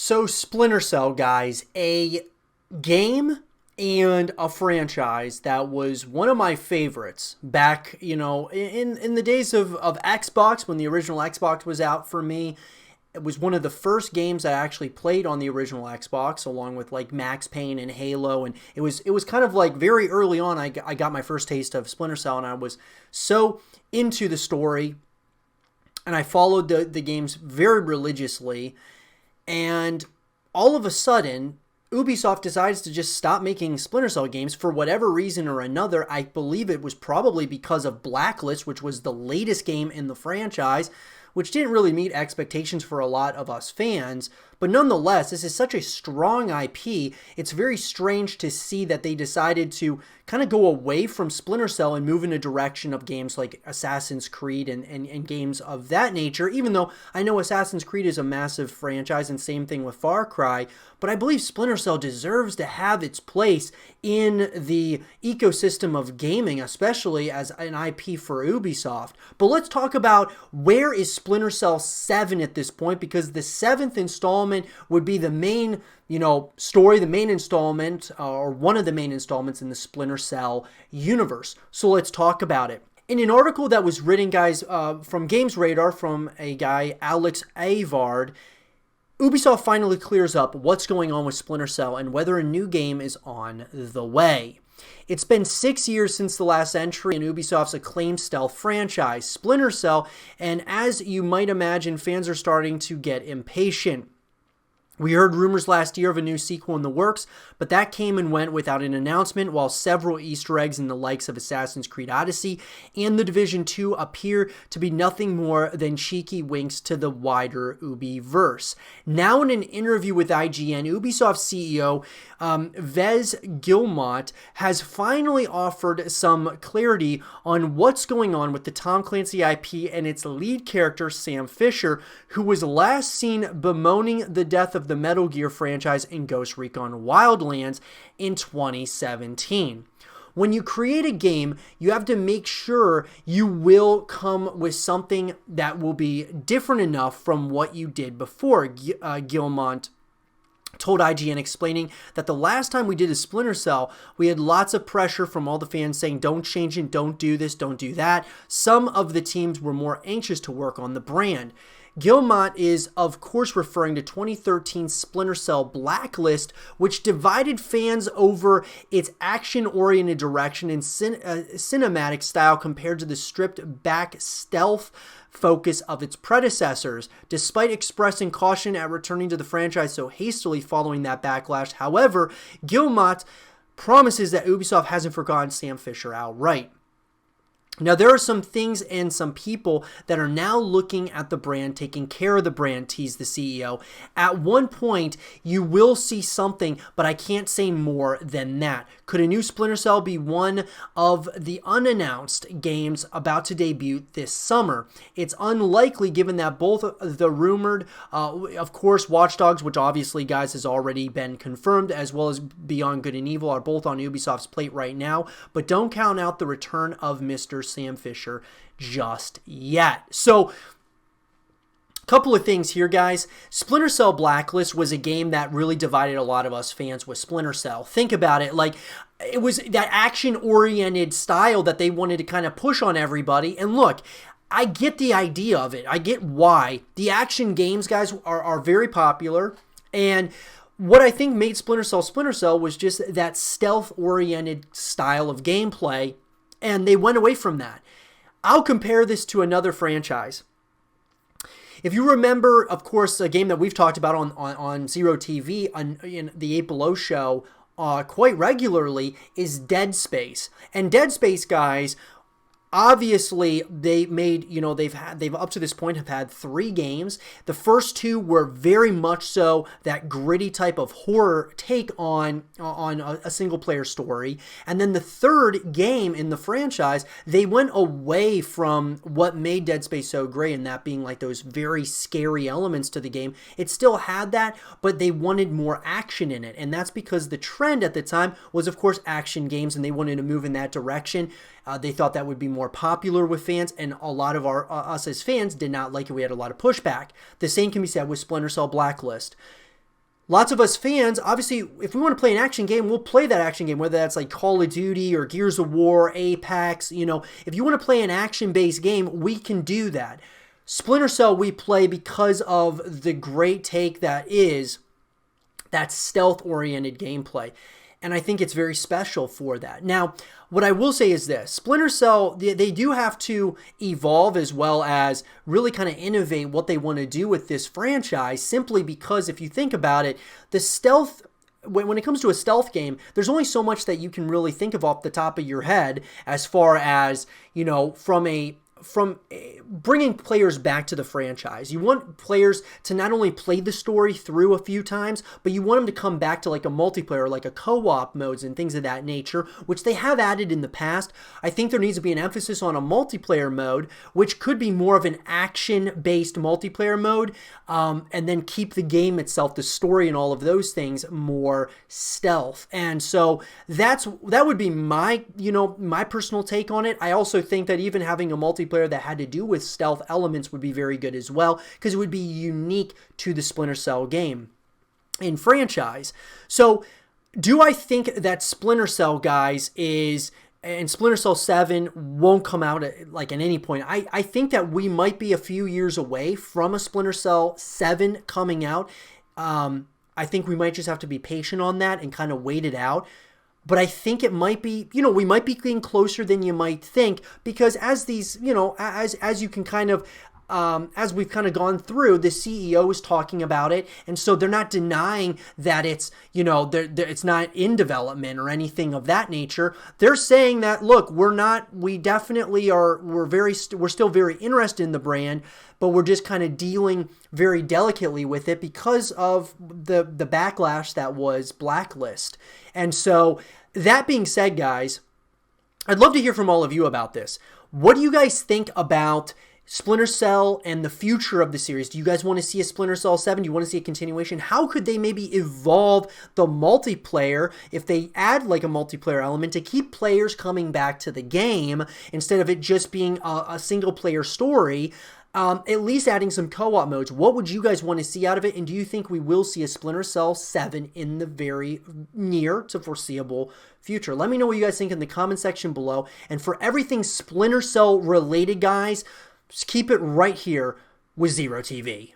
So Splinter Cell, guys, a game and a franchise that was one of my favorites back, in the days of Xbox, when the original Xbox was out for me. It was one of the first games I actually played on the original Xbox, along with like Max Payne and Halo, and it was kind of like very early on I got my first taste of Splinter Cell, and I was so into the story, and I followed the games very religiously. And all of a sudden, Ubisoft decides to just stop making Splinter Cell games for whatever reason or another. I believe it was probably because of Blacklist, which was the latest game in the franchise, which didn't really meet expectations for a lot of us fans. But nonetheless, this is such a strong IP. It's very strange to see that they decided to kind of go away from Splinter Cell and move in a direction of games like Assassin's Creed and games of that nature, even though I know Assassin's Creed is a massive franchise, and same thing with Far Cry. But I believe Splinter Cell deserves to have its place in the ecosystem of gaming, especially as an IP for Ubisoft. But let's talk about, where is Splinter Cell 7 at this point, because the 7th installment would be the main, story, the main installment, or one of the main installments in the Splinter Cell universe. So let's talk about it. In an article that was written, guys, from Games Radar, from a guy, Alex Avard, Ubisoft finally clears up what's going on with Splinter Cell and whether a new game is on the way. It's been 6 years since the last entry in Ubisoft's acclaimed stealth franchise, Splinter Cell, and as you might imagine, fans are starting to get impatient. We heard rumors last year of a new sequel in the works, but that came and went without an announcement, while several Easter eggs in the likes of Assassin's Creed Odyssey and The Division 2 appear to be nothing more than cheeky winks to the wider Ubiverse. Now, in an interview with IGN, Ubisoft CEO Vez Guillemot has finally offered some clarity on what's going on with the Tom Clancy IP and its lead character, Sam Fisher, who was last seen bemoaning the death of the Metal Gear franchise in Ghost Recon Wildlands in 2017. When you create a game, you have to make sure you will come with something that will be different enough from what you did before. Guillemot told IGN, explaining that the last time we did a Splinter Cell, we had lots of pressure from all the fans saying, don't change it, don't do this, don't do that. Some of the teams were more anxious to work on the brand. Guillemot is, of course, referring to 2013 Splinter Cell Blacklist, which divided fans over its action-oriented direction and cinematic style compared to the stripped-back stealth focus of its predecessors. Despite expressing caution at returning to the franchise so hastily following that backlash, however, Guillemot promises that Ubisoft hasn't forgotten Sam Fisher outright. Now, there are some things and some people that are now looking at the brand, taking care of the brand, teased the CEO. At one point, you will see something, but I can't say more than that. Could a new Splinter Cell be one of the unannounced games about to debut this summer? It's unlikely, given that both the rumored, of course, Watch Dogs, which obviously, guys, has already been confirmed, as well as Beyond Good and Evil, are both on Ubisoft's plate right now, but don't count out the return of Mr. Sam Fisher just yet. So, couple of things here, guys. Splinter Cell Blacklist was a game that really divided a lot of us fans with Splinter Cell. Think about it, like, it was that action-oriented style that they wanted to kind of push on everybody. And look, I get the idea of it. I get why. The action games, guys, are very popular. And what I think made Splinter Cell was just that stealth-oriented style of gameplay, and they went away from that. I'll compare this to another franchise. If you remember, of course, a game that we've talked about on Zero TV in the 8 Below show quite regularly is Dead Space. And Dead Space, guys, obviously they've up to this point have had 3 games. The first 2 were very much so that gritty type of horror take on a single player story. And then the third game in the franchise, they went away from what made Dead Space so great, and that being like those very scary elements to the game. It still had that, but they wanted more action in it. And that's because the trend at the time was, of course, action games, and they wanted to move in that direction. They thought that would be more popular with fans, and a lot of us as fans did not like it. We had a lot of pushback. The same can be said with Splinter Cell Blacklist. lots of us fans, obviously, if we want to play an action game, we'll play that action game, whether that's like Call of Duty or Gears of War, Apex. If you want to play an action-based game, we can do that. Splinter Cell we play because of the great take that is that stealth-oriented gameplay. And I think it's very special for that. Now, what I will say is this. Splinter Cell, they do have to evolve as well as really kind of innovate what they want to do with this franchise, simply because if you think about it, the stealth, when it comes to a stealth game, there's only so much that you can really think of off the top of your head as far as, from bringing players back to the franchise. You want players to not only play the story through a few times, but you want them to come back to like a multiplayer, like a co-op modes and things of that nature, which they have added in the past. I think there needs to be an emphasis on a multiplayer mode, which could be more of an action-based multiplayer mode, and then keep the game itself, the story and all of those things, more stealth. And so that would be my personal take on it. I also think that even having a multiplayer that had to do with stealth elements would be very good as well, because it would be unique to the Splinter Cell game in franchise. So do I think that Splinter Cell, guys, and Splinter Cell 7 won't come out at any point? I think that we might be a few years away from a Splinter Cell 7 coming out. I think we might just have to be patient on that and kind of wait it out. But I think it might be, we might be getting closer than you might think, because as these, as you can kind of, as we've kind of gone through, the CEO is talking about it, and so they're not denying that it's, it's not in development or anything of that nature. They're saying that, look, we're still very interested in the brand, but we're just kind of dealing very delicately with it because of the backlash that was Blacklist. And so, that being said, guys, I'd love to hear from all of you about this. What do you guys think about Splinter Cell and the future of the series? Do you guys want to see a Splinter Cell 7? Do you want to see a continuation? How could they maybe evolve the multiplayer if they add like a multiplayer element to keep players coming back to the game instead of it just being a single player story? At least adding some co-op modes. What would you guys want to see out of it? And do you think we will see a Splinter Cell 7 in the very near to foreseeable future? Let me know what you guys think in the comment section below. And for everything Splinter Cell related, guys, just keep it right here with Zero TV.